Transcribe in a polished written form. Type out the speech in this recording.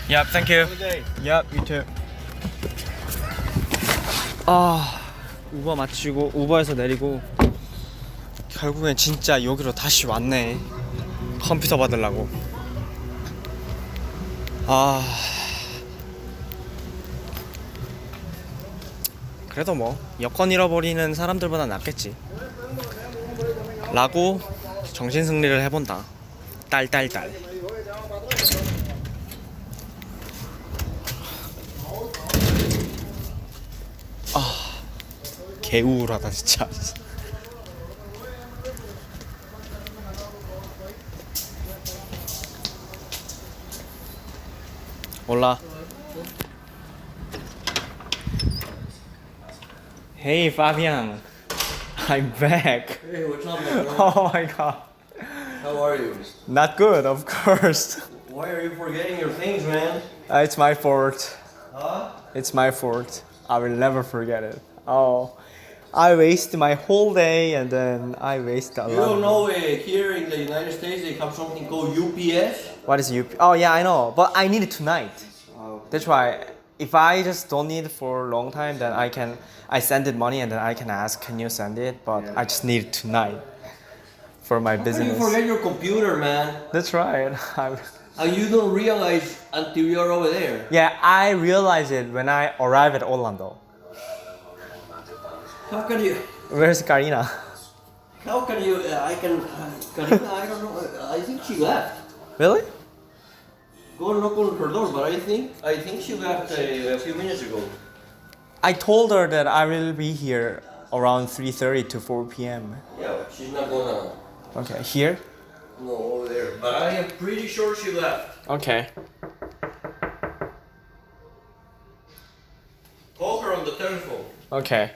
Yep, thank you. Yep, you too. 아, 우버 마치고 우버에서 내리고 결국엔 진짜 여기로 다시 왔네. 컴퓨터 받으려고. 아, 그래도 뭐 여권 잃어버리는 사람들보다 낫겠지 라고 정신승리를 해본다. 딸딸딸. 아, 개우울하다 진짜. 몰라. Hey Fabian, I'm back. Hey, what's up, my friend? Oh my god. How are you? Not good, of course. Why are you forgetting your things, man? It's my fault. Huh? It's my fault. I will never forget it. Oh, I wasted my whole day and then I wasted a You lot. don't know here in the United States they have something called UPS? What is UP? Oh yeah, I know, but I need it tonight. Oh. That's why. If I just don't need it for a long time, then I send it money and then I can ask, can you send it? But Yeah. I just need it tonight for my How can you business. forget your computer, man? That's right. And you don't realize until you're over there. Yeah, I realized it when I arrived at Orlando. How can you? Where's Karina? How can you? Karina, I don't know. I think she left. Really? Go and knock on her door, but I think she left a few minutes ago. I told her that I will be here around 3:30 to 4 p.m. Yeah, she's not gonna. Okay, here? No, over there. But I am pretty sure she left. Okay. Call her on the telephone. Okay.